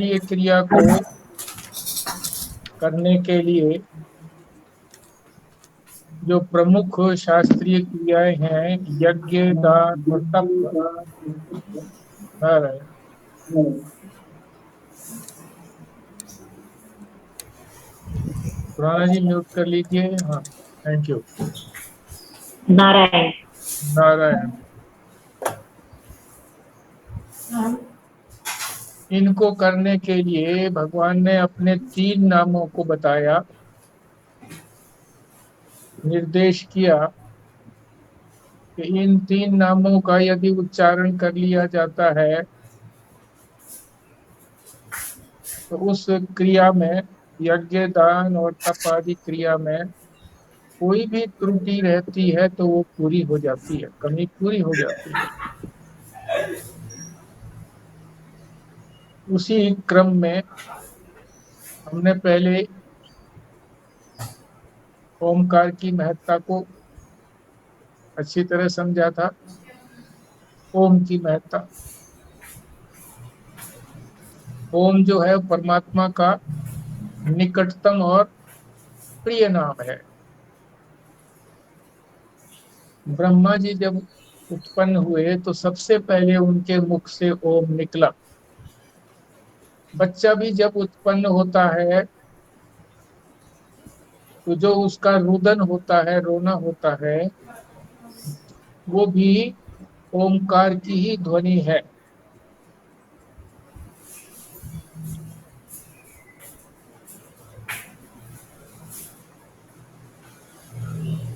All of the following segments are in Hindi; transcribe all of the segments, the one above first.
ये क्रिया को करने के लिए जो प्रमुख शास्त्रीय क्रियाएं हैं, यज्ञ, दान और तप है। पुराना जी म्यूट कर लीजिए। हाँ, थैंक यू। नारायण। नारायण। इनको करने के लिए भगवान ने अपने 3 नामों को बताया, निर्देश किया कि इन 3 नामों का यदि उच्चारण कर लिया जाता है तो उस क्रिया में, यज्ञ, दान और तप आदि क्रिया में कोई भी त्रुटि रहती है तो वो पूरी हो जाती है, कमी पूरी हो जाती है। उसी क्रम में हमने पहले ओमकार की महत्ता को अच्छी तरह समझा था। ओम की महत्ता, ओम जो है परमात्मा का निकटतम और प्रिय नाम है। ब्रह्मा जी जब उत्पन्न हुए तो सबसे पहले उनके मुख से ओम निकला। बच्चा भी जब उत्पन्न होता है तो जो उसका रुदन होता है, रोना होता है, वो भी ओमकार की ही ध्वनि है।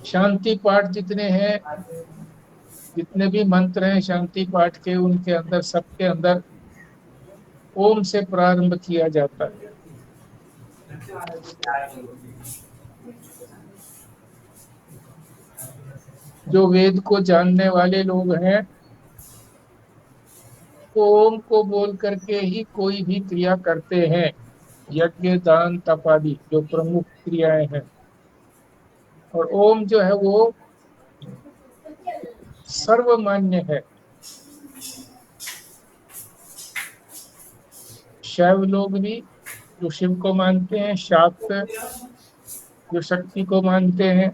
शांति पाठ जितने हैं, जितने भी मंत्र हैं शांति पाठ के, उनके अंदर, सबके अंदर ओम से प्रारंभ किया जाता है। जो वेद को जानने वाले लोग हैं वो ओम को बोल करके ही कोई भी क्रिया करते हैं। यज्ञ, दान, तप आदि जो प्रमुख क्रियाएं हैं, और ओम जो है वो सर्वमान्य है। शैव लोग भी जो शिव को मानते हैं, शाक्त जो शक्ति को मानते हैं,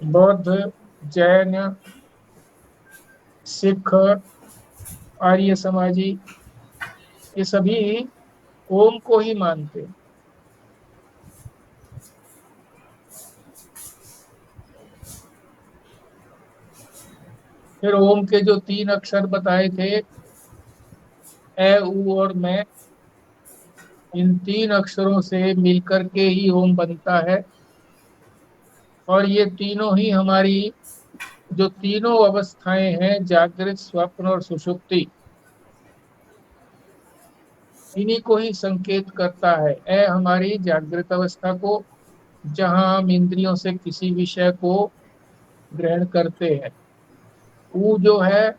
बौद्ध, जैन, सिख, आर्य समाजी, ये सभी ओम को ही मानते हैं। फिर ओम के जो 3 अक्षर बताए थे, ए, उ और मैं, इन 3 अक्षरों से मिलकर के ही ओम बनता है। और ये तीनों ही हमारी जो तीनों अवस्थाएं हैं, जागृत, स्वप्न और सुषुप्ति, इन्हीं को ही संकेत करता है। ए हमारी जागृत अवस्था को, जहां हम इंद्रियों से किसी विषय को ग्रहण करते हैं। ऊ जो है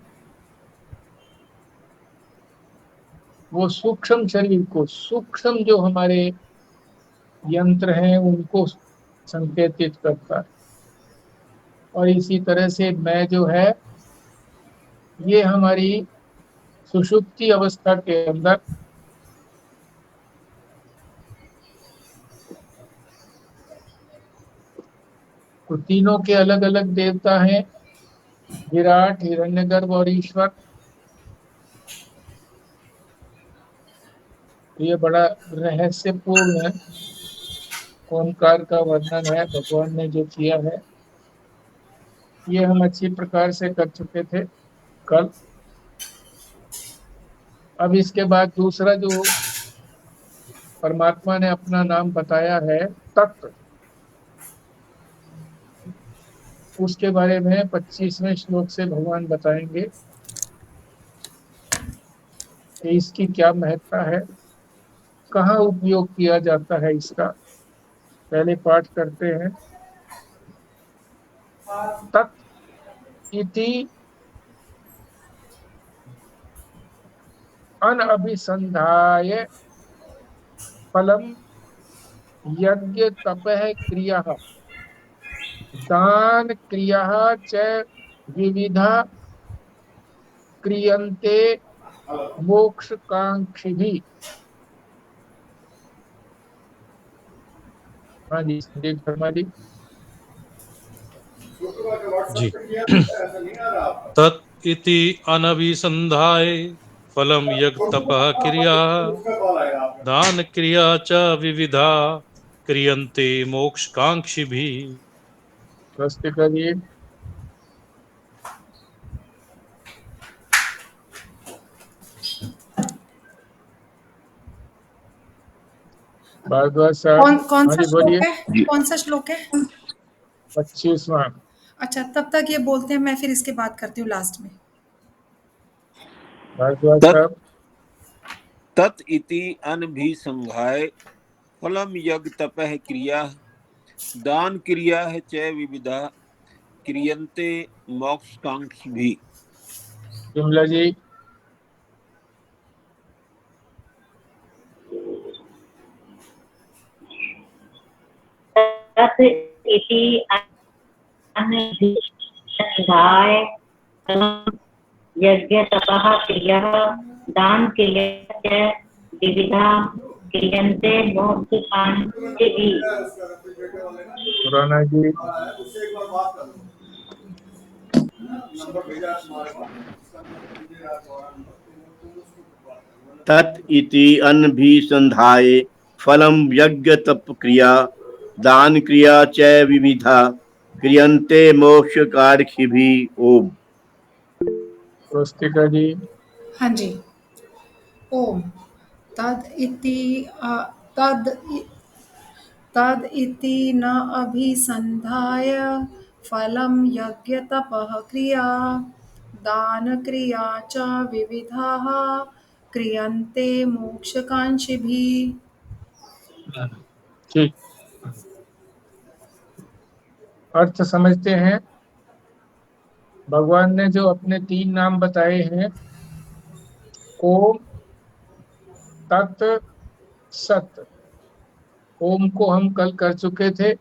वो सूक्ष्म शरीर को, सूक्ष्म जो हमारे यंत्र हैं उनको संकेतित करता है। और इसी तरह से मैं जो है, ये हमारी सुषुप्ति अवस्था के अंदर तो तीनों के अलग अलग देवता हैं, विराट, हिरण्यगर्भ और ईश्वर। ये बड़ा रहस्यपूर्ण है, ओंकार का वर्णन है भगवान ने जो किया है। ये हम अच्छी प्रकार से कर चुके थे कल। अब इसके बाद दूसरा जो परमात्मा ने अपना नाम बताया है, तत्व, उसके बारे में 25वें श्लोक से भगवान बताएंगे कि इसकी क्या महत्ता है, कहाँ उपयोग किया जाता है इसका। पहले पाठ करते हैं। तत् इति अनभिसंधाय फलम यज्ञ तपः क्रिया दान क्रिया च विविधा क्रियन्ते मोक्षकांक्षिभिः। हाँ जी संदीप शर्मा जी। जी। तत् इति अनभिसंधाय फलम यज्ञ तपः क्रिया दान क्रिया च विविधा क्रियन्ते मोक्षकांक्षिभिः। स्वस्तिका जी। भारद्वाज साहब। कौन हाँ सा जी बोलिए। श्लोक है? कौन सा श्लोक है? 25वां। अच्छा, तब तक ये बोलते हैं, मैं फिर इसके बात करती हूँ लास्ट में। भारद्वाज तत् साहब। तत् इति अनभिसंघाय फलम यज्ञ तपः क्रिया दान क्रिया च विविधा क्रियन्ते मोक्षकांक्षिभिः। विमला जी। तत् इति अनभिसंधाय फलं यज्ञ तपः क्रियः दान क्रिया च विविधा क्रियन्ते मोक्षकांक्षिभिः। खुराना जी। तत् इति अनभिसंधाय फलम यज्ञ तप क्रिया दान क्रिया च विविधा क्रियन्ते मोक्ष कार्षिभिः। ओम। स्वस्तिका जी। हाँ जी। ओम। तद इति तद तद इति न अभिसंधाय फलं यज्ञ तपः क्रिया दान क्रिया च विविधाः क्रियन्ते मोक्षकांक्षिभिः। ठीक। अर्थ समझते हैं। भगवान ने जो अपने 3 नाम बताए हैं, ओम, तत्, सत। ओम को हम कल कर चुके थे,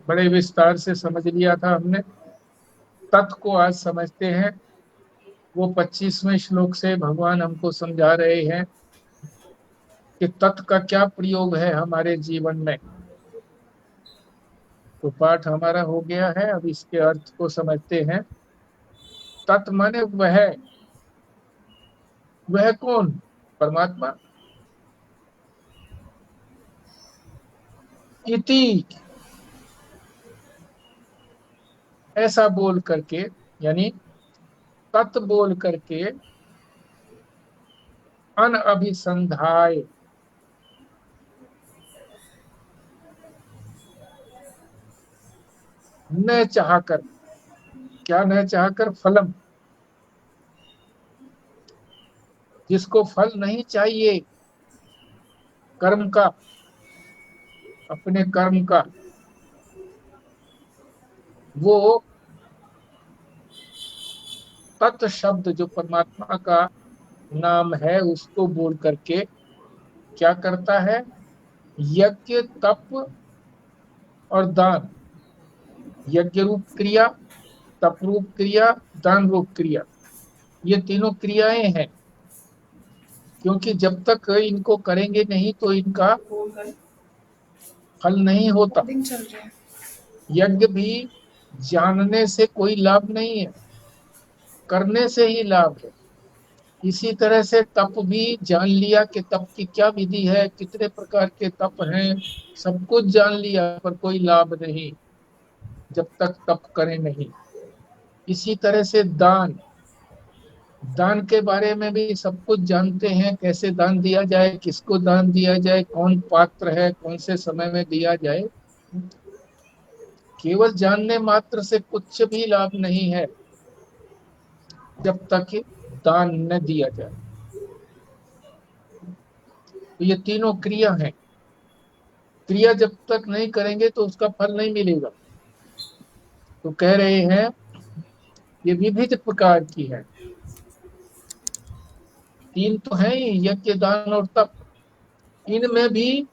बड़े विस्तार से समझ लिया था हमने। तत् को आज समझते हैं। वो 25वें श्लोक से भगवान हमको समझा रहे हैं कि तत् का क्या प्रयोग है हमारे जीवन में। तो पाठ हमारा हो गया है, अब इसके अर्थ को समझते हैं। तत् माने वह कौन? परमात्मा। इति, ऐसा बोल करके, यानी तत् बोल करके, अनअभिसंधाय, न चाहकर। क्या न चाहकर? फलम। जिसको फल नहीं चाहिए कर्म का, अपने कर्म का, वो तत् शब्द जो परमात्मा का नाम है उसको बोल करके क्या करता है? यज्ञ, तप और दान। यज्ञ रूप क्रिया, तप रूप क्रिया, दान रूप क्रिया, ये तीनों क्रियाएं हैं। क्योंकि जब तक इनको करेंगे नहीं तो इनका फल नहीं होता। चल रहा है। यज्ञ भी जानने से कोई लाभ नहीं है, करने से ही लाभ है। इसी तरह से तप भी जान लिया कि तप की क्या विधि है, कितने प्रकार के तप हैं, सब कुछ जान लिया, पर कोई लाभ नहीं जब तक तप करें नहीं। इसी तरह से दान, दान के बारे में भी सब कुछ जानते हैं, कैसे दान दिया जाए, किसको दान दिया जाए, कौन पात्र है, कौन से समय में दिया जाए। केवल जानने मात्र से कुछ भी लाभ नहीं है जब तक दान न दिया जाए। तो ये तीनों क्रिया हैं। क्रिया जब तक नहीं करेंगे तो उसका फल नहीं मिलेगा। तो कह रहे हैं ये विविध प्रकार की है। 3 तो है ही, यज्ञ, दान और तप। इनमें भी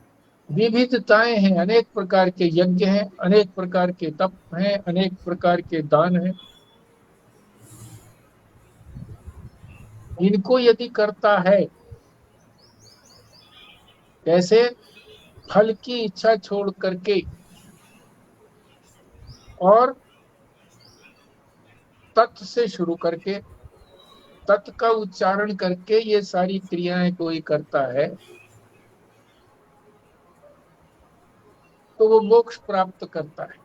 विविधताएं हैं, अनेक प्रकार के यज्ञ हैं, अनेक प्रकार के तप हैं, अनेक प्रकार के दान हैं। इनको यदि करता है, कैसे? फल की इच्छा छोड़ करके, और तत् से शुरू करके तत् का उच्चारण करके ये सारी क्रियाएं कोई करता है तो वो मोक्ष प्राप्त करता है।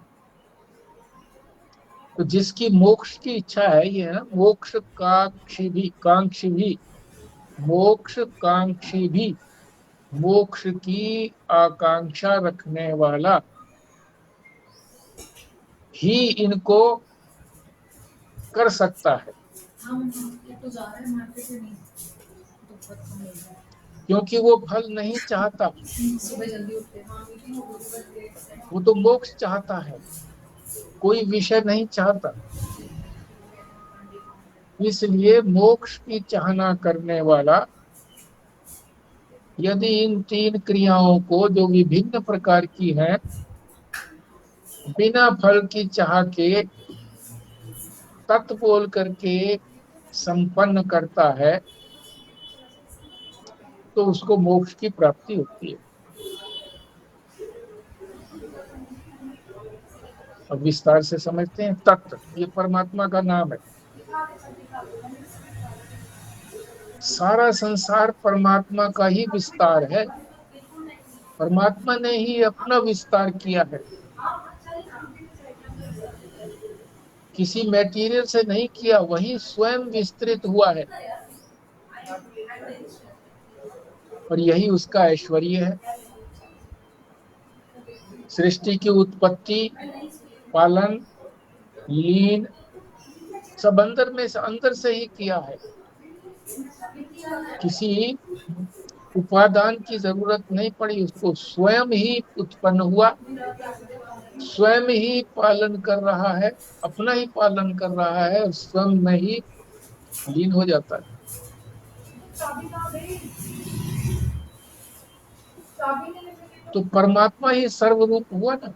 तो जिसकी मोक्ष की इच्छा है, ये है ना, मोक्ष कांक्षी भी, मोक्ष की आकांक्षा रखने वाला ही इनको कर सकता है, क्योंकि वो फल नहीं चाहता, वो तो मोक्ष चाहता है, कोई विषय नहीं चाहता। इसलिए मोक्ष की चाहना करने वाला यदि इन तीन क्रियाओं को, जो विभिन्न प्रकार की हैं, बिना फल की चाह के तत् बोल करके संपन्न करता है तो उसको मोक्ष की प्राप्ति होती है। अब विस्तार से समझते हैं। तत्व ये परमात्मा का नाम है। सारा संसार परमात्मा का ही विस्तार है, परमात्मा ने ही अपना विस्तार किया है, किसी मटेरियल से नहीं किया, वही स्वयं विस्तृत हुआ है और यही उसका ऐश्वर्य है। सृष्टि की उत्पत्ति, पालन, लीन सब अंदर से ही किया है। किसी उपादान की जरूरत नहीं पड़ी उसको, स्वयं ही उत्पन्न हुआ, स्वयं ही पालन कर रहा है, अपना ही पालन कर रहा है और स्वयं में ही लीन हो जाता है। तो परमात्मा ही सर्वरूप हुआ ना।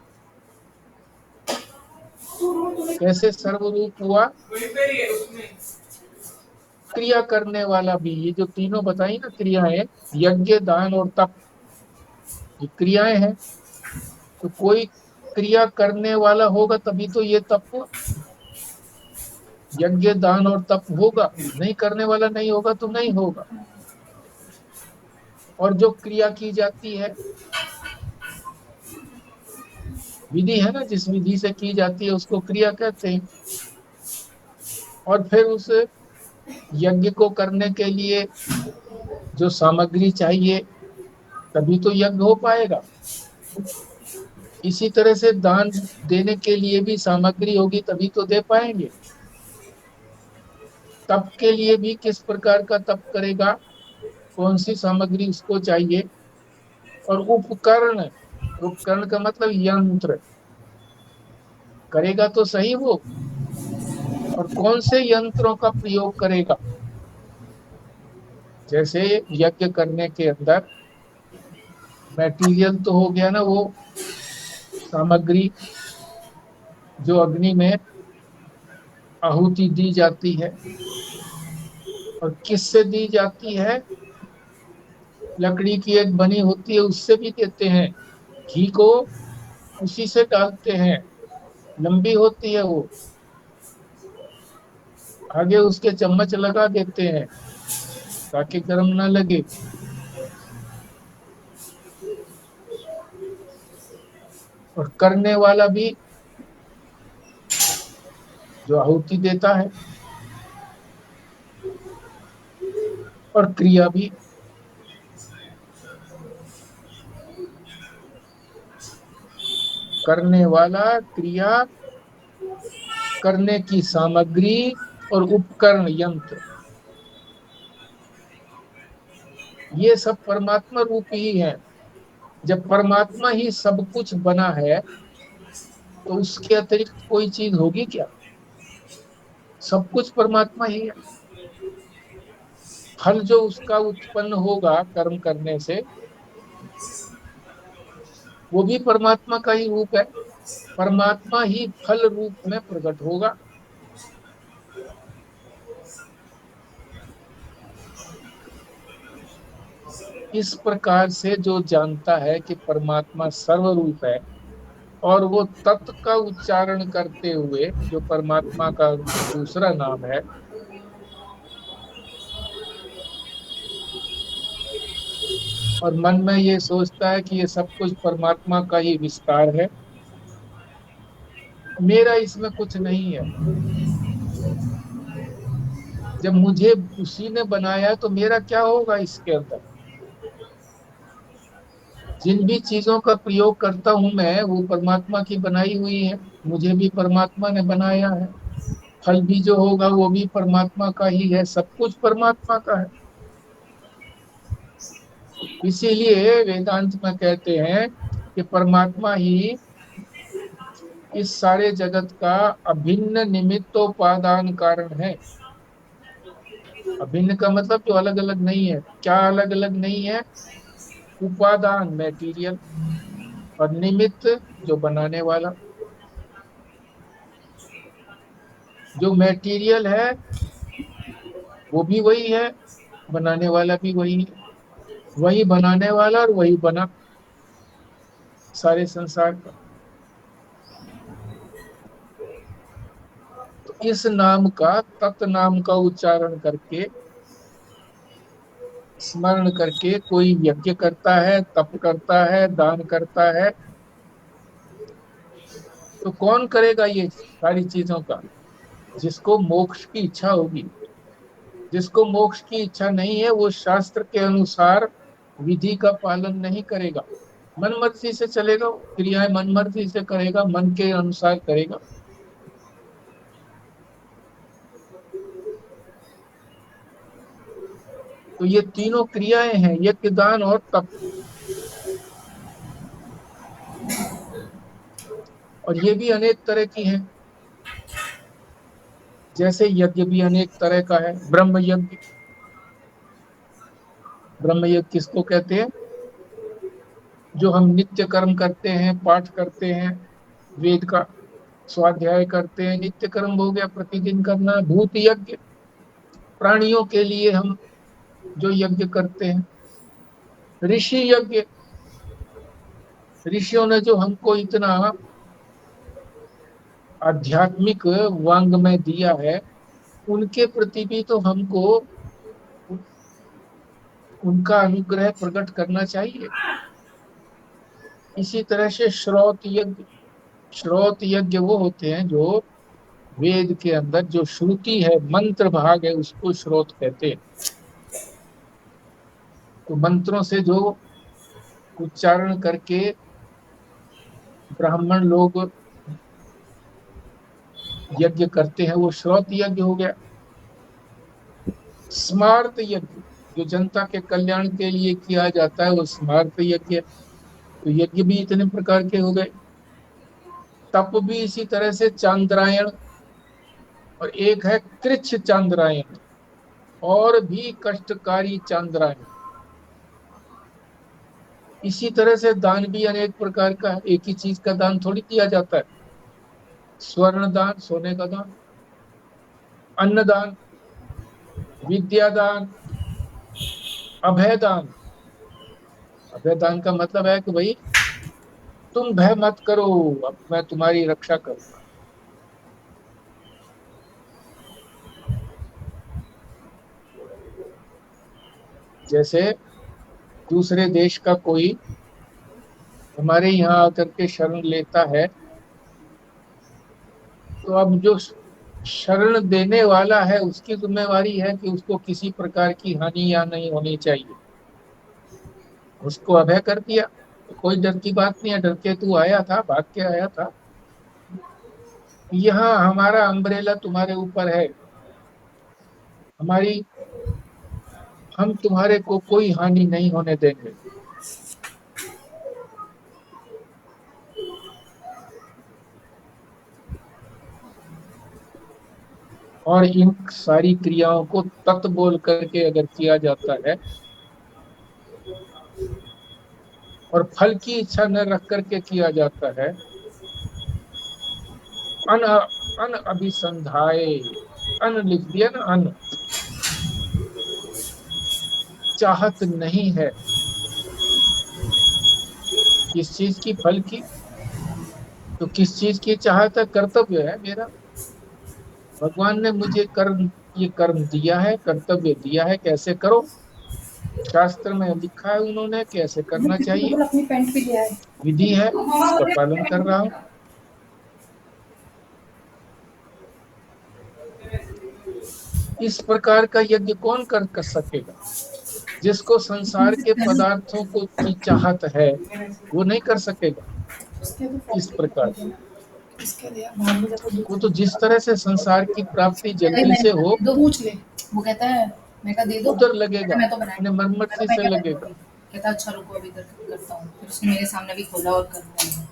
कैसे सर्वरूप हुआ? क्रिया करने वाला भी, ये जो तीनों बताई ना क्रियाएं, यज्ञ, दान और तप, ये क्रियाएं हैं। तो कोई क्रिया करने वाला होगा तभी तो ये तप हुआ, यज्ञ, दान और तप होगा, नहीं करने वाला नहीं होगा तो नहीं होगा। और जो क्रिया की जाती है, विधि है ना, जिस विधि से की जाती है उसको क्रिया कहते हैं। और फिर उस यज्ञ को करने के लिए जो सामग्री चाहिए तभी तो यज्ञ हो पाएगा। इसी तरह से दान देने के लिए भी सामग्री होगी तभी तो दे पाएंगे। तप के लिए भी किस प्रकार का तप करेगा, कौन सी सामग्री उसको चाहिए। और उपकरण, उपकरण का मतलब यंत्र, करेगा तो सही वो, और कौन से यंत्रों का प्रयोग करेगा। जैसे यज्ञ करने के अंदर मटेरियल तो हो गया ना, वो सामग्री जो अग्नि में आहुति दी जाती है, और किससे दी जाती है, लकड़ी की एक बनी होती है उससे भी देते हैं, घी को उसी से डालते हैं, लंबी होती है वो, आगे उसके चम्मच लगा देते हैं ताकि गर्म ना लगे। और करने वाला भी जो आहुति देता है, और क्रिया भी। करने वाला, क्रिया, करने की सामग्री और उपकरण, यंत्र, ये सब परमात्मा रूप ही है। जब परमात्मा ही सब कुछ बना है तो उसके अतिरिक्त कोई चीज होगी क्या? सब कुछ परमात्मा ही है। फल जो उसका उत्पन्न होगा कर्म करने से, वो भी परमात्मा का ही रूप है। परमात्मा ही फल रूप में प्रकट होगा। इस प्रकार से जो जानता है कि परमात्मा सर्वरूप है, और वो तत् का उच्चारण करते हुए, जो परमात्मा का दूसरा नाम है, और मन में ये सोचता है कि ये सब कुछ परमात्मा का ही विस्तार है, मेरा इसमें कुछ नहीं है। जब मुझे उसी ने बनाया तो मेरा क्या होगा इसके अंदर? जिन भी चीजों का प्रयोग करता हूं मैं, वो परमात्मा की बनाई हुई है, मुझे भी परमात्मा ने बनाया है। फल भी जो होगा वो भी परमात्मा का ही है, सब कुछ परमात्मा का है। इसीलिए वेदांत में कहते हैं कि परमात्मा ही इस सारे जगत का अभिन्न निमित्तोपादान कारण है। अभिन्न का मतलब जो अलग अलग नहीं है। क्या अलग अलग नहीं है? उपादान, मैटीरियल, और निमित्त, जो बनाने वाला। जो मैटीरियल है वो भी वही है, बनाने वाला भी वही है। वही बनाने वाला और वही बना सारे संसार का। तो इस नाम का, तत् नाम का उच्चारण करके, स्मरण करके कोई यज्ञ करता है, तप करता है, दान करता है, तो कौन करेगा ये सारी चीजों का? जिसको मोक्ष की इच्छा होगी। जिसको मोक्ष की इच्छा नहीं है वो शास्त्र के अनुसार विधि का पालन नहीं करेगा, मन मर्जी से चलेगा, क्रियाएं मन मर्जी से करेगा, मन के अनुसार करेगा। तो ये तीनों क्रियाएं हैं, यज्ञ, दान और तप। और ये भी अनेक तरह की हैं। जैसे यज्ञ भी अनेक तरह का है। ब्रह्म यज्ञ। ब्रह्म यज्ञ किसको कहते हैं? जो हम नित्य कर्म करते हैं, पाठ करते हैं, वेद का स्वाध्याय करते हैं, नित्य कर्म हो गया, प्रतिदिन करना। भूत यज्ञ, प्राणियों के लिए हम जो यज्ञ करते हैं। ऋषि यज्ञ, ऋषियों ने जो हमको इतना आध्यात्मिक वांग्मय दिया है, उनके प्रति भी तो हमको उनका अनुग्रह प्रकट करना चाहिए। इसी तरह से श्रौत यज्ञ। श्रौत यज्ञ वो होते हैं जो वेद के अंदर जो श्रुति है, मंत्र भाग है, उसको श्रौत कहते हैं। तो मंत्रों से जो उच्चारण करके ब्राह्मण लोग यज्ञ करते हैं, वो श्रौत यज्ञ हो गया। स्मार्त यज्ञ, जो जनता के कल्याण के लिए किया जाता है, वो स्मार्त यज्ञ। तो यज्ञ भी इतने प्रकार के हो गए। तप भी इसी तरह से चांद्रायण, और एक है कृच्छ चांद्रायण, और भी कष्टकारी चांद्रायण। इसी तरह से दान भी अनेक प्रकार का है। एक ही चीज का दान थोड़ी किया जाता है। स्वर्ण दान, सोने का दान, अन्नदान, विद्यादान, अभयदान। अभयदान का मतलब है कि भाई तुम भय मत करो, अब मैं तुम्हारी रक्षा करूंगा। जैसे दूसरे देश का कोई हमारे यहाँ आकर के शरण लेता है, तो अब जो शरण देने वाला है उसकी जिम्मेवारी है कि उसको किसी प्रकार की हानि या नहीं होनी चाहिए। उसको अभय कर दिया तो कोई डर की बात नहीं है। डर के तू आया था, भाग के आया था। यहाँ हमारा अम्ब्रेला तुम्हारे ऊपर है, हम तुम्हारे को कोई हानि नहीं होने देंगे। और इन सारी क्रियाओं को तत् बोल करके अगर किया जाता है, और फल की इच्छा न रख करके किया जाता है, अन अभिसंधाय, अन लिख दिया ना, अन, चाहत नहीं है किस चीज की? फल की। तो किस चीज की चाहत है? कर्तव्य है मेरा। भगवान ने मुझे ये कर्म दिया है, कर्तव्य दिया है, कैसे करो। शास्त्र में लिखा है उन्होंने कैसे करना चाहिए, अपनी पैंट भी ले आए। विधि है, उसका पालन कर रहा हूँ। इस प्रकार का यज्ञ कौन कर सकेगा? जिसको संसार के पदार्थों को की चाहत है वो नहीं कर सकेगा। इस प्रकार वो तो जिस तरह से संसार की प्राप्ति जल्दी से हो दो पूछ ले, वो कहता है मैं कहा दे दो, उधर लगेगा, मैं तो बनाया अपने मनमर्जी से लगेगा। कहता अच्छा रुको अभी करता हूँ, फिर उसने मेरे सामने भी खोला और करता है।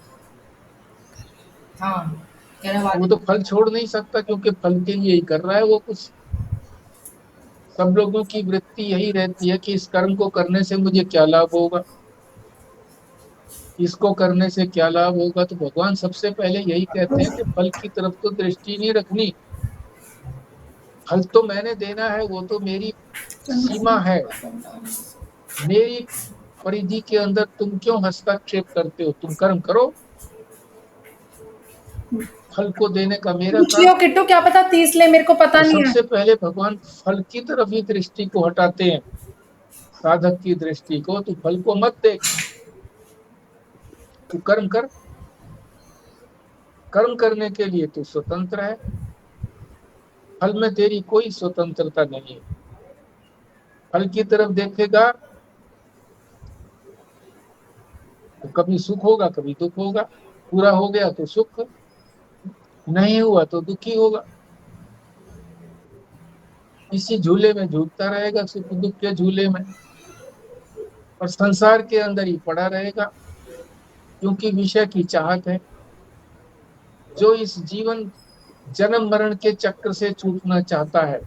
हाँ कह रहा वो तो फल छोड़ नहीं सकता क्योंकि फल के लिए ही कर रहा है वो कुछ। सब लोगों की वृत्ति यही रहती है कि इस कर्म को करने से मुझे क्या लाभ होगा, इसको करने से क्या लाभ होगा। तो भगवान सबसे पहले यही कहते हैं कि फल की तरफ तो दृष्टि नहीं रखनी। फल तो मैंने देना है, वो तो मेरी सीमा है, मेरी परिधि के अंदर तुम क्यों हस्तक्षेप करते हो? तुम कर्म करो, फल को देने का मेरा काम। किट्टू क्या पता 30 ले, मेरे को पता तो नहीं है। सबसे पहले भगवान फल की तरफ ही दृष्टि को हटाते हैं, साधक की दृष्टि को। तू फल को मत देख, तू कर्म कर। कर्म करने के लिए तू स्वतंत्र है, फल में तेरी कोई स्वतंत्रता नहीं है। फल की तरफ देखेगा तो कभी सुख होगा कभी दुख होगा। पूरा हो गया तो सुख, नहीं हुआ तो दुखी होगा। इसी झूले में झूलता रहेगा, सुख दुख के झूले में, और संसार के अंदर ही पड़ा रहेगा क्योंकि विषय की चाहत है। जो इस जीवन जन्म मरण के चक्र से छूटना चाहता है,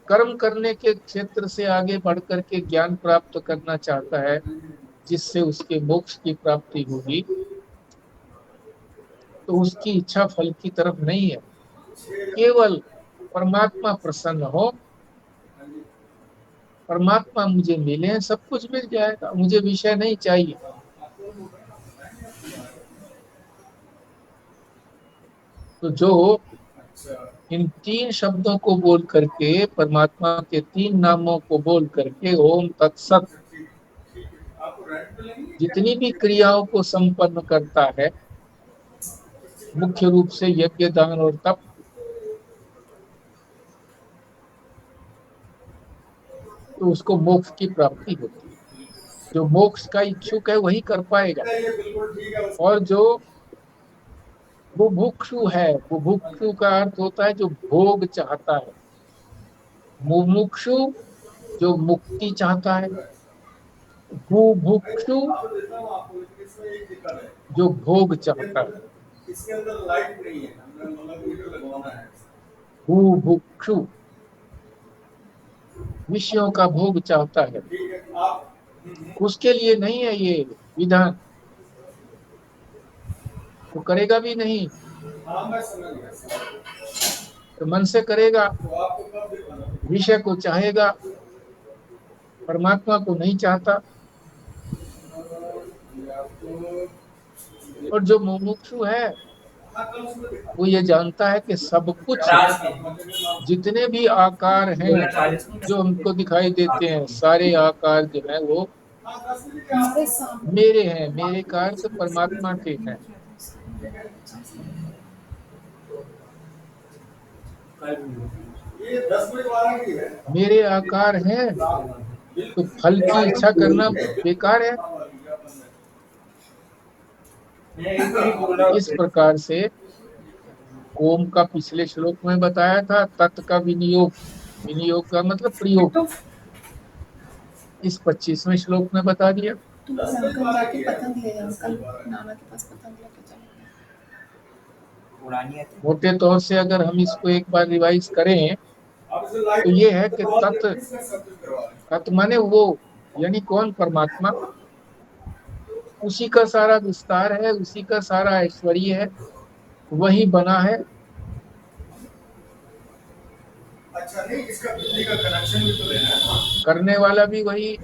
कर्म करने के क्षेत्र से आगे बढ़ करके ज्ञान प्राप्त करना चाहता है जिससे उसके मोक्ष की प्राप्ति होगी, तो उसकी इच्छा फल की तरफ नहीं है। केवल परमात्मा प्रसन्न हो, परमात्मा मुझे मिले, सब कुछ मिल जाएगा, मुझे विषय नहीं चाहिए। तो जो इन 3 शब्दों को बोल करके, परमात्मा के 3 नामों को बोल करके ओम तत्सत जितनी भी क्रियाओं को संपन्न करता है, मुख्य रूप से यज्ञ दान और तप, तो उसको मोक्ष की प्राप्ति होती है। जो मोक्ष का इच्छुक है वही कर पाएगा। और जो बुभुक्षु है, बुभुक्षु का अर्थ होता है जो भोग चाहता है। मुमुक्षु जो मुक्ति चाहता है, बुभुक्षु जो भोग चाहता है। बुभुक्षु विषयों का भोग चाहता है, उसके लिए नहीं है ये विधान, तो करेगा भी नहीं। तो मन से करेगा, विषय को चाहेगा, परमात्मा को नहीं चाहता। और जो मुमुक्षु है वो ये जानता है कि सब कुछ, जितने भी आकार हैं जो हमको दिखाई देते हैं, सारे आकार जो है वो मेरे हैं, मेरे कार से परमात्मा के हैं। मेरे आकार हैं, तो फल की इच्छा करना बेकार है। इस प्रकार से ओम का पिछले श्लोक में बताया था, तत् का विनियोग, विनियोग का मतलब प्रयोग, इस 25वें श्लोक में बता दिया। मोटे तौर से अगर हम इसको एक बार रिवाइज करें तो ये है कि तत् माने वो, यानी कौन? परमात्मा। उसी का सारा विस्तार है, उसी का सारा ऐश्वर्य है, वही बना है। अच्छा नहीं, इसका बिजली का कनेक्शन भी तो लेना है। करने वाला भी वही,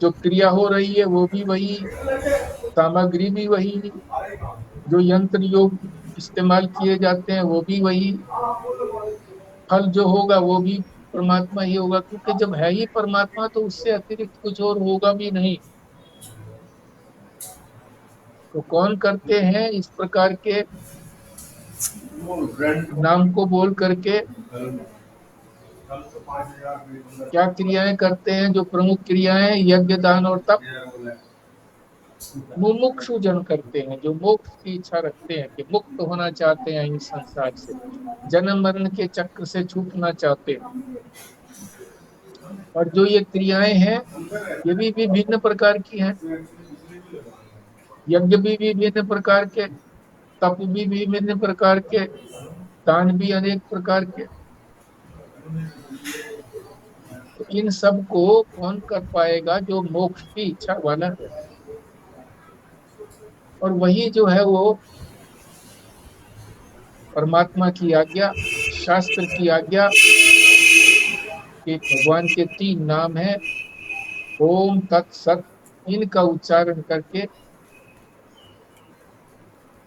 जो क्रिया हो रही है वो भी वही, सामग्री भी वही, जो यंत्र योग इस्तेमाल किए जाते हैं वो भी वही, फल जो होगा वो भी परमात्मा ही होगा, क्योंकि जब है ही परमात्मा तो उससे अतिरिक्त कुछ और होगा भी नहीं। तो कौन करते हैं इस प्रकार के नाम को बोल करके क्या क्रियाएं करते हैं? जो प्रमुख क्रियाएं यज्ञ, दान और तप मुमुक्षु जन करते हैं, जो मोक्ष की इच्छा रखते हैं, कि मुक्त होना चाहते हैं इस संसार से, जन्म मरण के चक्र से छूटना चाहते हैं। और जो ये क्रियाएं हैं ये भी विभिन्न प्रकार की हैं। यज्ञ भी विभिन्न प्रकार के, तप भी विभिन्न प्रकार के, दान भी अनेक प्रकार के। तो इन सब को कौन कर पाएगा? जो मोक्ष की इच्छा वाला है। और वही जो है वो परमात्मा की आज्ञा, शास्त्र की आज्ञा, कि भगवान के 3 नाम है ओम तत्सत, इनका उच्चारण करके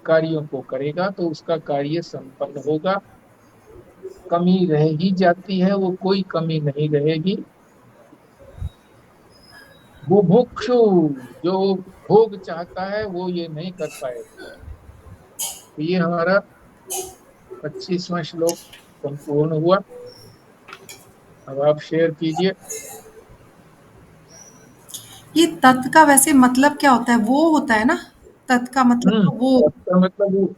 कार्यों को करेगा तो उसका कार्य संपन्न होगा। कमी रह ही जाती है, वो कोई कमी नहीं रहेगी। बुभुक्षु, जो भोग चाहता है वो ये नहीं कर पाएगा। तो ये हमारा 25वां श्लोक संपूर्ण हुआ। अब आप शेयर कीजिए। ये तत् का वैसे मतलब क्या होता है? वो होता है ना, तत् का मतलब तो वो। इसका मतलब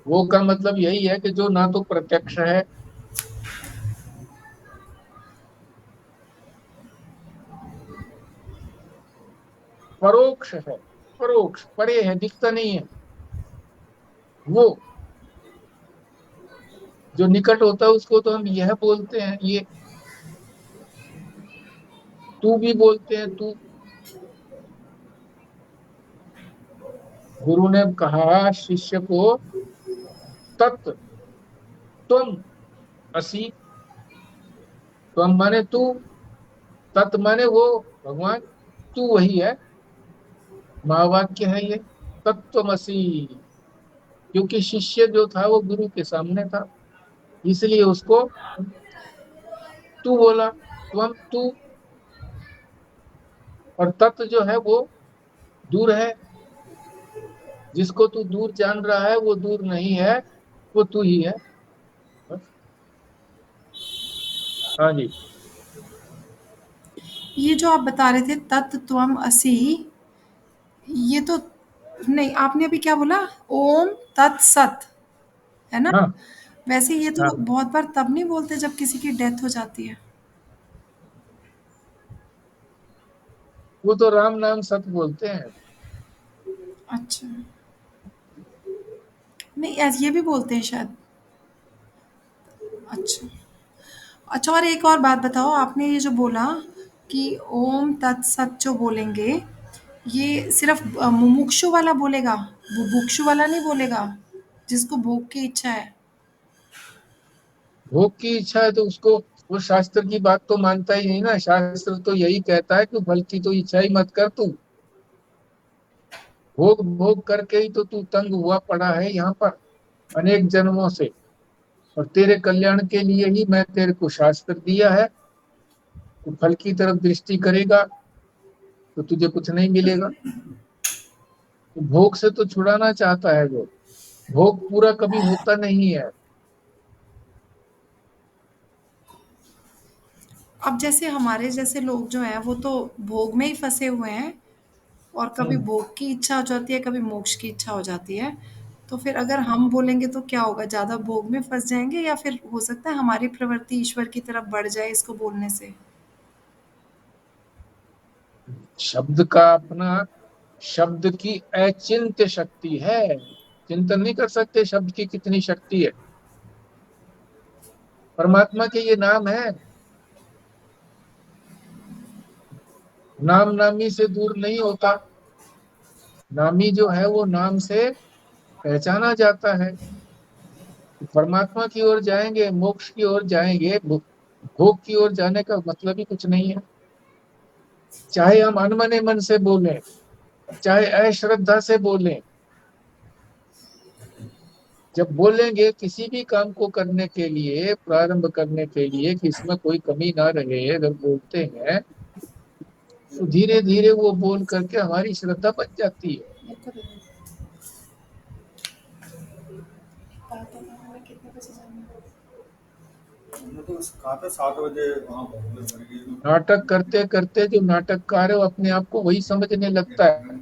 वो का मतलब यही है कि जो ना तो प्रत्यक्ष है, परोक्ष है, परोक्ष परे है, दिखता नहीं है। वो जो निकट होता है उसको तो हम यह बोलते हैं, ये तू भी बोलते हैं, तू। गुरु ने कहा शिष्य को, तत् तुम असी, तुम माने तू, तत् माने वो भगवान, तू वही है। महावाक्य है ये, तत्त्वमसि। क्योंकि शिष्य जो था वो गुरु के सामने था, इसलिए उसको तू बोला, त्वम तू। और तत्व जो है वो दूर है, जिसको तू दूर जान रहा है वो दूर नहीं है, वो तू ही है। हाँ जी। ये जो आप बता रहे थे तत् त्वम असि, ये तो नहीं, आपने अभी क्या बोला? ओम तत्सत, है ना? हाँ वैसे ये तो हाँ, बहुत बार तब नहीं बोलते जब किसी की डेथ हो जाती है। वो तो राम नाम सत बोलते हैं। अच्छा, नहीं ये भी बोलते हैं शायद। अच्छा अच्छा, और एक और बात बताओ, आपने ये जो बोला कि ओम तत्सत जो बोलेंगे, ये सिर्फ मुमुक्षु वाला बोलेगा, बुभुक्षु वाला नहीं बोलेगा, जिसको भोग की इच्छा है? भोग की इच्छा है तो उसको, वो शास्त्र की बात तो मानता ही नहीं ना। शास्त्र तो यही कहता है कि फल की तो इच्छा ही मत कर तू। भोग भोग करके ही तो तू तंग हुआ पड़ा है यहाँ पर अनेक जन्मों से, और तेरे कल्याण के लिए ही मैं तेरे को शास्त्र दिया है। तू फल की तरफ दृष्टि करेगा तो तुझे कुछ नहीं मिलेगा। तो भोग से तो छुड़ाना चाहता है वो, भोग पूरा कभी होता नहीं है। अब जैसे हमारे जैसे लोग जो हैं वो तो भोग में ही फंसे हुए हैं, और कभी भोग की इच्छा हो जाती है, कभी मोक्ष की इच्छा हो जाती है। तो फिर अगर हम बोलेंगे तो क्या होगा? ज़्यादा भोग में फंस जाएंगे, या फिर हो सकता है हमारी प्रवृत्ति ईश्वर की तरफ बढ़ जाए इसको बोलने से? शब्द का अपना, शब्द की अचिंत्य शक्ति है। चिंतन नहीं कर सकते शब्द की कितनी शक्ति है। परमात्मा के ये नाम है, नाम नामी से दूर नहीं होता। नामी जो है वो नाम से पहचाना जाता है। परमात्मा की ओर जाएंगे, मोक्ष की ओर जाएंगे, भोग की ओर जाने का मतलब ही कुछ नहीं है। चाहे हम अनमने मन से बोलें, चाहे अश्रद्धा से बोलें, जब बोलेंगे किसी भी काम को करने के लिए, प्रारंभ करने के लिए कि इसमें कोई कमी ना रहे, अगर बोलते हैं तो धीरे धीरे वो बोल करके हमारी श्रद्धा बच जाती है। मेरे को दे दो। बात है कि हमें कितने बजे जाना है? हमने तो कहा था 7 बजे वहाँ पहुँच गए। नाटक करते करते जो नाटककार है वो अपने आप को वही समझने लगता है।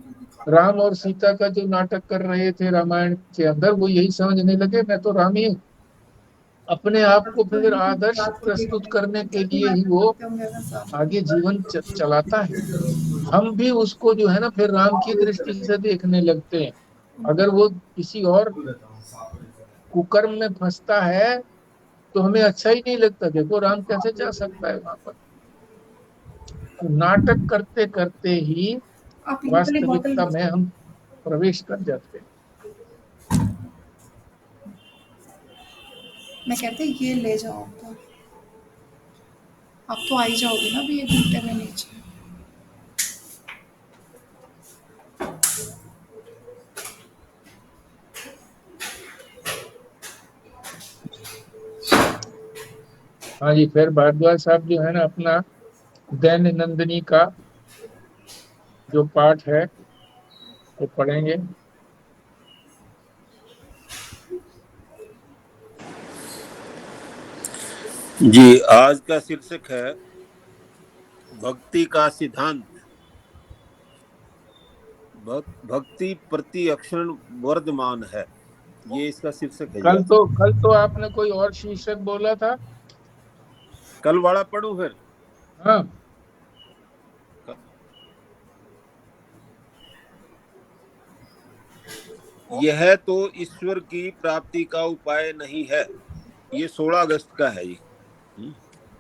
राम और सीता का जो नाटक कर रहे थे रामायण के अंदर, वो यही समझने लगे मैं तो राम ही हूँ। अपने आप को फिर आदर्श प्रस्तुत करने के लिए ही वो आगे जीवन चलाता है। हम भी उसको जो है ना फिर राम की दृष्टि से देखने लगते हैं। अगर वो किसी और कुकर्म में फंसता है तो हमें अच्छा ही नहीं लगता, देखो राम कैसे जा सकता है वहां पर। तो नाटक करते करते ही आप ये वाली बॉटल वास्तविकता में हम प्रवेश कर जाते हैं। मैं कहते ये ले जाओ आप तो आ ही जाओगे ना अभी 1 घंटे में नीचे। हाँ जी, फिर भारद्वाज साहब जो है ना अपना दैन नंदिनी का जो पाठ है वो पढ़ेंगे। जी, आज का शीर्षक है भक्ति का सिद्धांत। भक्ति प्रति अक्षण वर्धमान है, ये इसका शीर्षक है। कल तो आपने कोई और शीर्षक बोला था। कल वाला पढ़ूं फिर? हाँ, यह तो ईश्वर की प्राप्ति का उपाय नहीं है। ये 16 अगस्त का है। ये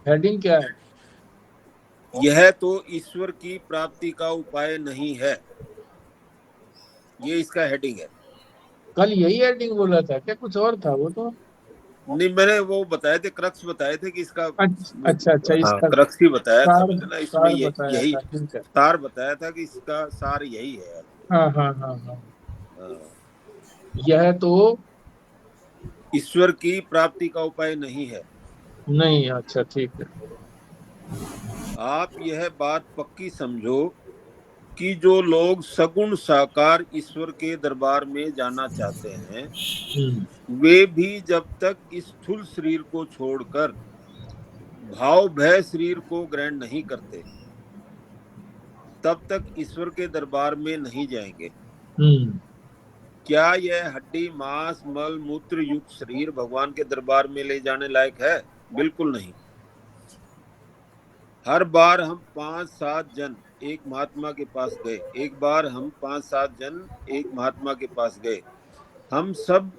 हेडिंग क्या है? यह तो ईश्वर की प्राप्ति का उपाय नहीं है, ये इसका हेडिंग है। कल यही हेडिंग बोला था क्या? कुछ और था वो तो। नहीं, मैंने वो बताए थे, क्रक्स बताए थे कि इसका अच्छा हाँ, क्रक्स ही बताया था मैंने ना, इसमें यही सार बताया था कि इसका सार यही है। हाँ हाँ हाँ हाँ, यह तो ईश्वर की प्राप्ति का उपाय नहीं है। नहीं, अच्छा ठीक है। आप यह बात पक्की समझो कि जो लोग सगुण साकार ईश्वर के दरबार में जाना चाहते हैं, वे भी जब तक इस स्थूल शरीर को छोड़कर भाव भय शरीर को ग्रहण नहीं करते, तब तक ईश्वर के दरबार में नहीं जाएंगे। क्या यह हड्डी मांस मल मूत्र युक्त शरीर भगवान के दरबार में ले जाने लायक है? बिल्कुल नहीं। हर बार हम 5-7 जन एक महात्मा के पास गए। एक बार हम 5-7 जन एक महात्मा के पास गए। हम सब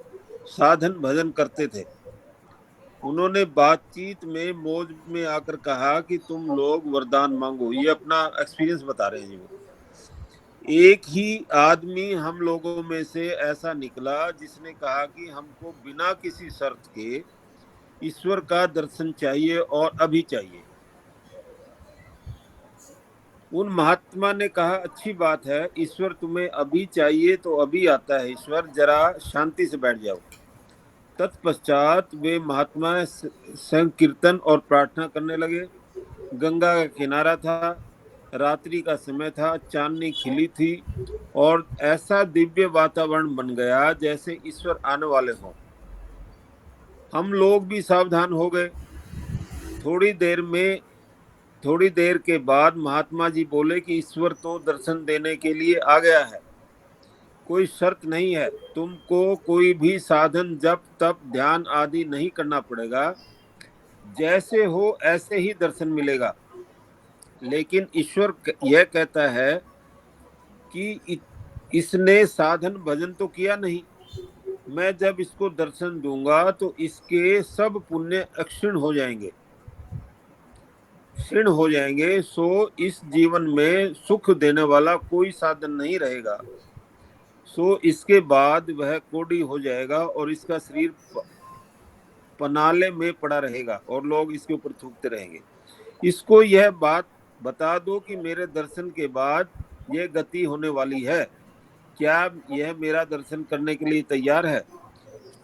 साधन भजन करते थे। उन्होंने बातचीत में मौज में आकर कहा कि तुम लोग वरदान मांगो। ये अपना एक्सपीरियंस बता रहे हैं। एक ही आदमी हम लोगों में से ऐसा निकला जिसने कहा कि हमको बिना किसी शर्त के ईश्वर का दर्शन चाहिए और अभी चाहिए। उन महात्मा ने कहा, अच्छी बात है, ईश्वर तुम्हें अभी चाहिए तो अभी आता है ईश्वर, जरा शांति से बैठ जाओ। तत्पश्चात वे महात्मा संकीर्तन और प्रार्थना करने लगे। गंगा का किनारा था, रात्रि का समय था, चांदनी खिली थी और ऐसा दिव्य वातावरण बन गया जैसे ईश्वर आने वाले हों। हम लोग भी सावधान हो गए। थोड़ी देर के बाद महात्मा जी बोले कि ईश्वर तो दर्शन देने के लिए आ गया है, कोई शर्त नहीं है, तुमको कोई भी साधन जप तप ध्यान आदि नहीं करना पड़ेगा, जैसे हो ऐसे ही दर्शन मिलेगा। लेकिन ईश्वर यह कहता है कि इसने साधन भजन तो किया नहीं, मैं जब इसको दर्शन दूंगा तो इसके सब पुण्य क्षीण हो जाएंगे। सो इस जीवन में सुख देने वाला कोई साधन नहीं रहेगा। सो इसके बाद वह कोढ़ी हो जाएगा और इसका शरीर पनाले में पड़ा रहेगा और लोग इसके ऊपर थूकते रहेंगे। इसको यह बात बता दो कि मेरे दर्शन के बाद यह गति होने वाली है, क्या यह मेरा दर्शन करने के लिए तैयार है?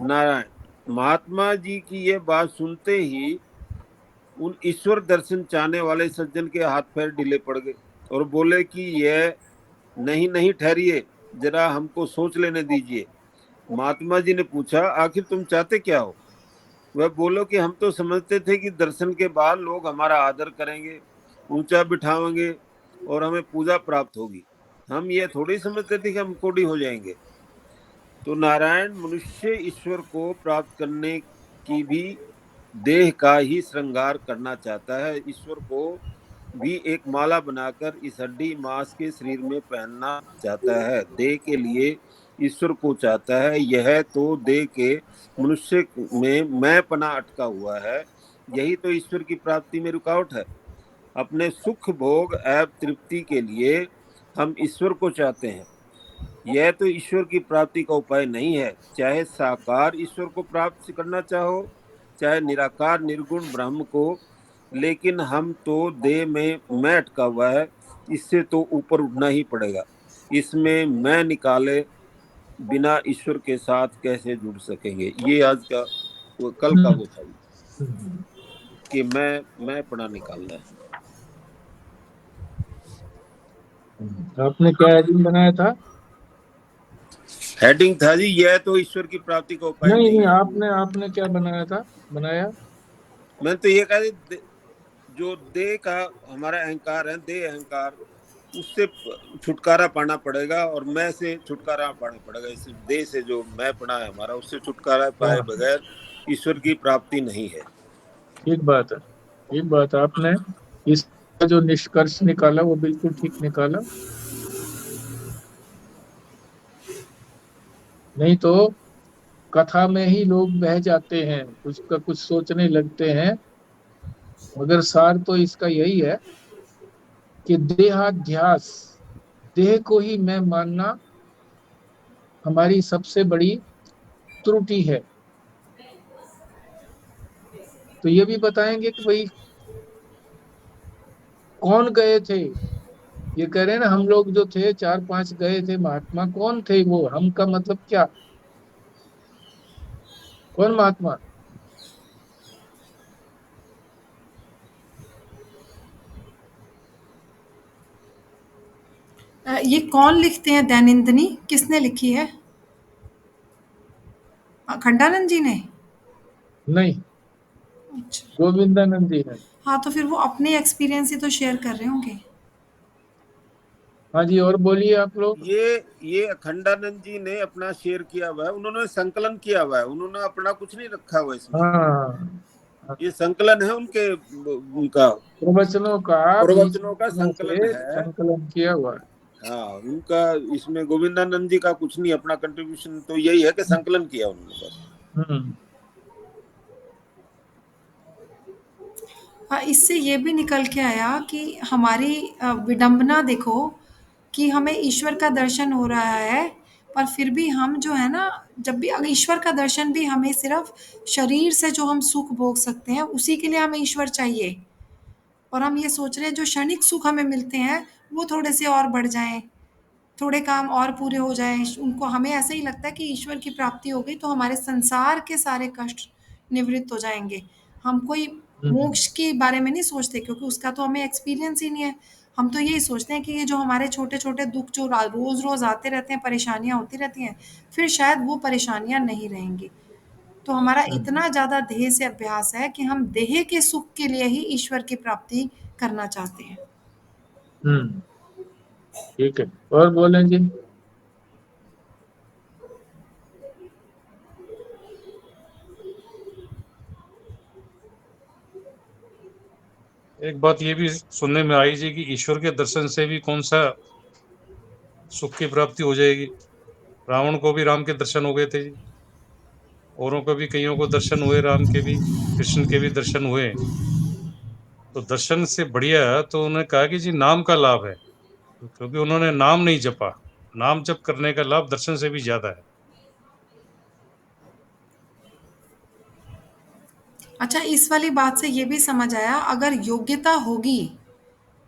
नारायण, महात्मा जी की ये बात सुनते ही उन ईश्वर दर्शन चाहने वाले सज्जन के हाथ पैर ढीले पड़ गए और बोले कि यह नहीं नहीं, ठहरिए, जरा हमको सोच लेने दीजिए। महात्मा जी ने पूछा, आखिर तुम चाहते क्या हो? वह बोलो कि हम तो समझते थे कि दर्शन के बाद लोग हमारा आदर करेंगे, ऊंचा बिठाएंगे और हमें पूजा प्राप्त होगी। हम ये थोड़ी समझते थे कि हम कोड़ी हो जाएंगे। तो नारायण, मनुष्य ईश्वर को प्राप्त करने की भी देह का ही श्रृंगार करना चाहता है। ईश्वर को भी एक माला बनाकर इस हड्डी मांस के शरीर में पहनना चाहता है। देह के लिए ईश्वर को चाहता है। यह तो देह के मनुष्य में मैं पना अटका हुआ है। यही तो ईश्वर की प्राप्ति में रुकावट है। अपने सुख भोग एवं तृप्ति के लिए हम ईश्वर को चाहते हैं। यह तो ईश्वर की प्राप्ति का उपाय नहीं है। चाहे साकार ईश्वर को प्राप्त करना चाहो, चाहे निराकार निर्गुण ब्रह्म को, लेकिन हम तो देह में मैं अटका हुआ है, इससे तो ऊपर उठना ही पड़ेगा। इसमें मैं निकाले बिना ईश्वर के साथ कैसे जुड़ सकेंगे? ये आज का कल का वो था कि मैं पढ़ा निकालना है। आपने क्या हेडिंग बनाया था? हेडिंग था जी, यह तो ईश्वर की प्राप्ति का उपाय नहीं नहीं नहीं, है। आपने क्या बनाया था? बनाया मैं तो ये कहा, जो देह का हमारा अहंकार है, देह अहंकार, उससे छुटकारा पाना पड़ेगा और मैं से छुटकारा पाना पड़ेगा। इस देह से जो मैं पड़ा है हमारा, उससे छुटकारा पाए बगैर ईश्वर की प्राप्ति नहीं है। ठीक बात है, ठीक बात है। आपने इसका जो निष्कर्ष निकाला वो बिल्कुल ठीक निकाला। नहीं तो कथा में ही लोग बह जाते हैं, कुछ का कुछ सोचने लगते हैं, मगर सार तो इसका यही है कि देहाध्यास, देह को ही मैं मानना हमारी सबसे बड़ी त्रुटि है। तो ये भी बताएंगे कि भाई कौन गए थे? ये कह रहे हैं ना, हम लोग जो थे 4-5 गए थे महात्मा, कौन थे वो? हम का मतलब क्या? कौन महात्मा? ये कौन लिखते हैं दैनिंदिनी? किसने लिखी है? खंडानंद जी ने? नहीं, अच्छा। गोविंदानंद जी है। हाँ, तो फिर वो अपने एक्सपीरियंस ही तो शेयर कर रहे होंगे। हाँ जी, और बोलिए आप लोग। ये अखंडानंद जी ने अपना शेयर किया हुआ है, उन्होंने संकलन किया हुआ है, उन्होंने अपना कुछ नहीं रखा हुआ इसमें। हाँ, ये संकलन है उनका प्रवचनों का संकलन किया हुआ है। हाँ, उनका इसमें गोविंदानंद जी का कुछ नहीं, अपना कंट्रीब्यूशन तो यही है कि संकलन किया उन्होंने बस। इससे ये भी निकल के आया कि हमारी विडंबना देखो कि हमें ईश्वर का दर्शन हो रहा है, पर फिर भी हम जो है ना, जब भी अगर ईश्वर का दर्शन भी हमें सिर्फ शरीर से जो हम सुख भोग सकते हैं उसी के लिए हमें ईश्वर चाहिए, और हम ये सोच रहे हैं जो क्षणिक सुख हमें मिलते हैं वो थोड़े से और बढ़ जाएं, थोड़े काम और पूरे हो जाएं उनको। हमें ऐसा ही लगता है कि ईश्वर की प्राप्ति हो गई तो हमारे संसार के सारे कष्ट निवृत्त हो जाएंगे। हम कोई मोक्ष के बारे में नहीं सोचते क्योंकि उसका तो हमें एक्सपीरियंस ही नहीं है। हम तो यही सोचते हैं कि ये जो हमारे छोटे छोटे दुख जो रोज रोज आते रहते हैं, परेशानियां होती रहती हैं, फिर शायद वो परेशानियां नहीं रहेंगी। तो हमारा इतना ज्यादा देह से अभ्यास है कि हम देह के सुख के लिए ही ईश्वर की प्राप्ति करना चाहते हैं। ठीक है, और बोलें जी। एक बात ये भी सुनने में आई जी कि ईश्वर के दर्शन से भी कौन सा सुख की प्राप्ति हो जाएगी। रावण को भी राम के दर्शन हो गए थे जी, औरों को भी, कईयों को दर्शन हुए, राम के भी, कृष्ण के भी दर्शन हुए। तो दर्शन से बढ़िया तो उन्होंने कहा कि जी नाम का लाभ है, क्योंकि उन्होंने नाम नहीं जपा। नाम जप करने का लाभ दर्शन से भी ज्यादा है। अच्छा, इस वाली बात से ये भी समझ आया, अगर योग्यता होगी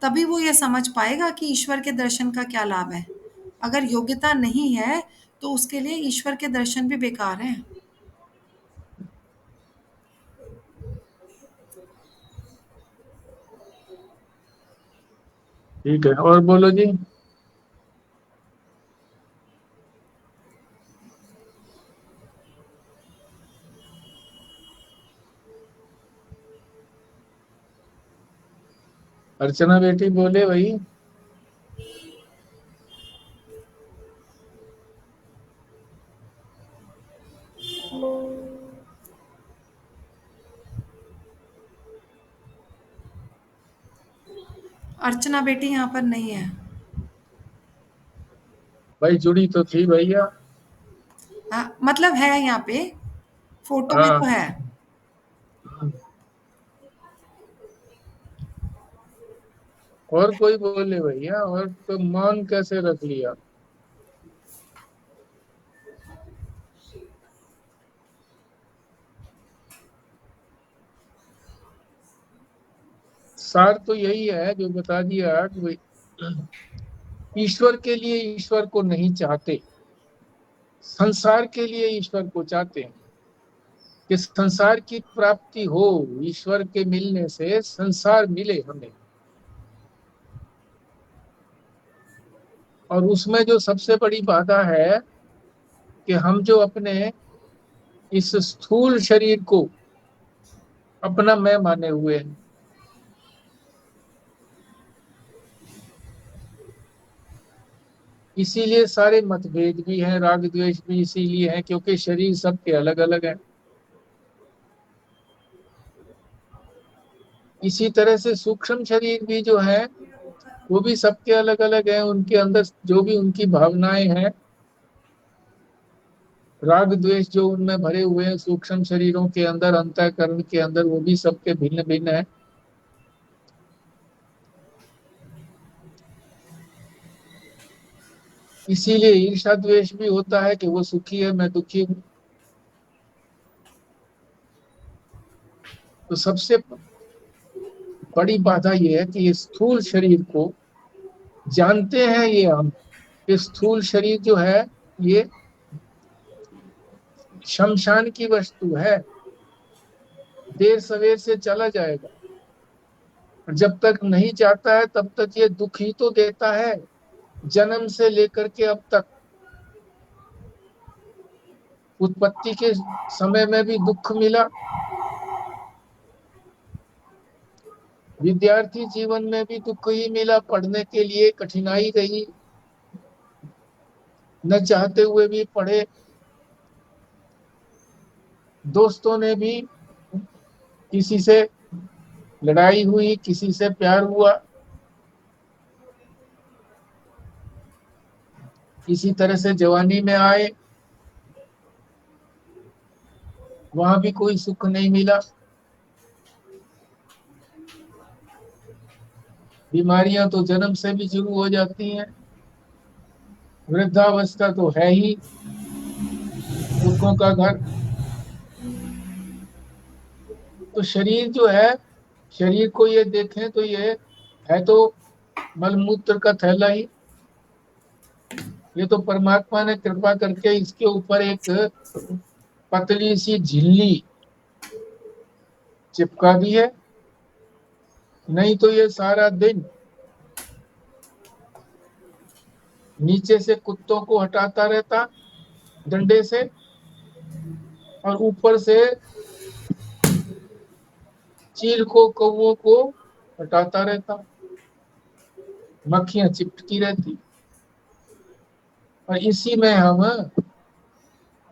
तभी वो ये समझ पाएगा कि ईश्वर के दर्शन का क्या लाभ है। अगर योग्यता नहीं है तो उसके लिए ईश्वर के दर्शन भी बेकार हैं। ठीक है, और बोलो जी। अर्चना बेटी बोले भाई। अर्चना बेटी यहाँ पर नहीं है। भाई जुड़ी तो थी भैया। मतलब है यहाँ पे, फोटो में हाँ। तो है। और कोई बोले भैया, और तो मौन कैसे रख लिया। सार तो यही है जो बता दिया कि भाई ईश्वर के लिए ईश्वर को नहीं चाहते, संसार के लिए ईश्वर को चाहते हैं कि संसार की प्राप्ति हो, ईश्वर के मिलने से संसार मिले हमें। और उसमें जो सबसे बड़ी बाधा है कि हम जो अपने इस स्थूल शरीर को अपना मैं माने हुए हैं। इसीलिए सारे मतभेद भी हैं, राग द्वेष भी इसीलिए हैं, क्योंकि शरीर सबके अलग अलग है। इसी तरह से सूक्ष्म शरीर भी जो है वो भी सबके अलग अलग है। उनके अंदर जो भी उनकी भावनाएं हैं, राग द्वेष जो उनमें भरे हुए हैं सूक्ष्म शरीरों के अंदर, अंतःकरण के अंदर, वो भी सबके भिन्न भिन्न है। इसीलिए ईर्ष्या द्वेष भी होता है कि वो सुखी है, मैं दुखी हूं। तो सबसे बड़ी बाधा ये है कि ये स्थूल शरीर को जानते हैं ये हम, ये स्थूल शरीर जो है ये शमशान की वस्तु है, देर सवेर से चला जाएगा। जब तक नहीं जाता है तब तक ये दुख ही तो देता है, जन्म से लेकर के अब तक। उत्पत्ति के समय में भी दुख मिला, विद्यार्थी जीवन में भी दुख ही मिला, पढ़ने के लिए कठिनाई रही, न चाहते हुए भी पढ़े। दोस्तों ने भी, किसी से लड़ाई हुई, किसी से प्यार हुआ। इसी तरह से जवानी में आए, वहां भी कोई सुख नहीं मिला। बीमारियां तो जन्म से भी शुरू हो जाती हैं। वृद्धावस्था तो है ही दुखों का घर। तो शरीर जो है, शरीर को ये देखें तो ये है तो मलमूत्र का थैला ही। ये तो परमात्मा ने कृपा करके इसके ऊपर एक पतली सी झिल्ली चिपका दी है, नहीं तो ये सारा दिन नीचे से कुत्तों को हटाता रहता डंडे से, और ऊपर से चील को, कौवों को हटाता रहता, मक्खियां चिपकी रहती। और इसी में हम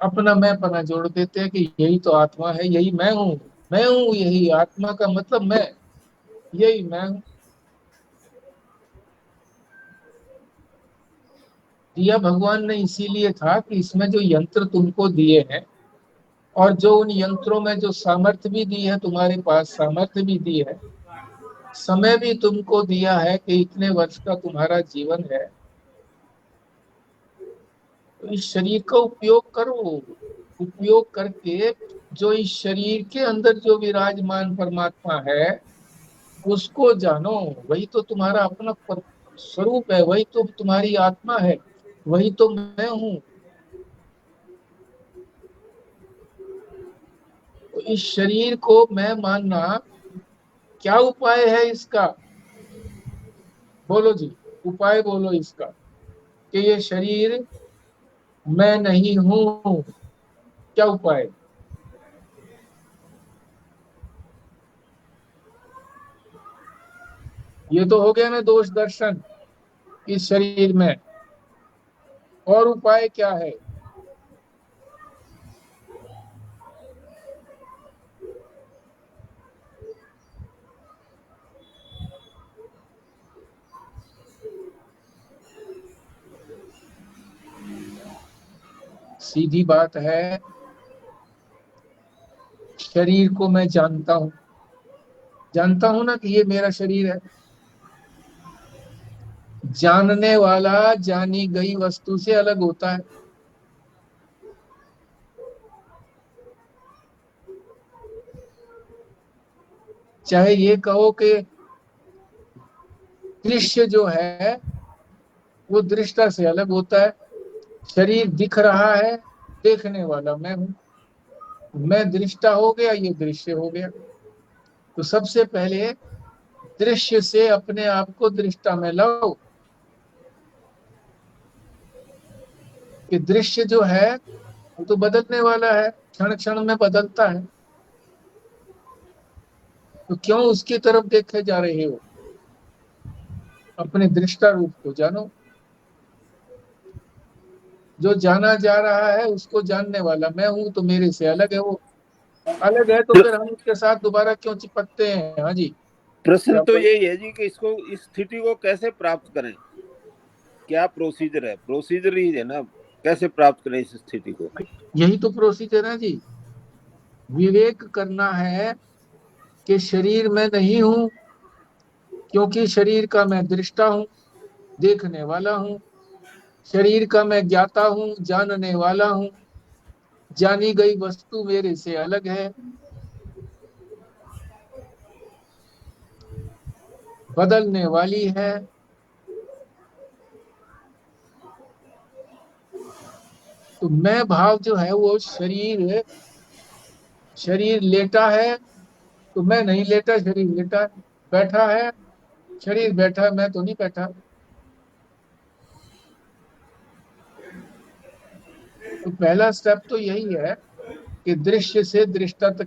अपना मैं पना जोड़ देते हैं कि यही तो आत्मा है, यही मैं हूँ, मैं हूँ यही आत्मा का मतलब, मैं यही मैं हूँ। दिया भगवान ने इसीलिए था कि इसमें जो यंत्र तुमको दिए हैं, और जो उन यंत्रों में जो सामर्थ्य भी दी है, तुम्हारे पास सामर्थ्य भी दी है, समय भी तुमको दिया है कि इतने वर्ष का तुम्हारा जीवन है, तो इस शरीर का उपयोग करो। उपयोग करके जो इस शरीर के अंदर जो विराजमान परमात्मा है उसको जानो, वही तो तुम्हारा अपना स्वरूप है, वही तो तुम्हारी आत्मा है, वही तो मैं हूँ। तो इस शरीर को मैं मानना, क्या उपाय है इसका? बोलो जी, उपाय बोलो इसका, कि ये शरीर मैं नहीं हूँ। क्या उपाय? ये तो हो गया ना दोष दर्शन इस शरीर में। और उपाय क्या है? सीधी बात है, शरीर को मैं जानता हूं, जानता हूं ना कि ये मेरा शरीर है। जानने वाला जानी गई वस्तु से अलग होता है। चाहे ये कहो कि दृश्य जो है वो दृष्टा से अलग होता है। शरीर दिख रहा है, देखने वाला मैं हूं, मैं दृष्टा हो गया, ये दृश्य हो गया। तो सबसे पहले दृश्य से अपने आप को दृष्टा में लाओ, कि दृश्य जो है वो तो बदलने वाला है, क्षण क्षण में बदलता है। तो क्यों उसकी तरफ देखे जा रहे हो? अपने दृष्टा रूप को जानो। जो जाना जा रहा है उसको जानने वाला मैं हूं, तो मेरे से अलग है वो। अलग है तो फिर हम उसके साथ दोबारा क्यों चिपकते हैं? हाँ जी, प्रश्न क्या तो बोल? यही है जी कि इसको, इस स्थिति को कैसे प्राप्त करें? क्या प्रोसीजर है? प्रोसीजर ही है ना, कैसे प्राप्त करें इस स्थिति को? यही तो प्रोसीजर है जी। विवेक करना है कि शरीर में नहीं हूं, क्योंकि शरीर का मैं दृष्टा हूं, देखने वाला हूं। शरीर का मैं ज्ञाता हूं, जानने वाला हूं। जानी गई वस्तु मेरे से अलग है, बदलने वाली है। तो मैं भाव जो है वो शरीर, शरीर लेटा है तो मैं नहीं लेटा, शरीर लेटा है। बैठा है, शरीर बैठा है, मैं तो नहीं बैठा। तो पहला स्टेप तो यही है कि दृश्य से दृष्टा तक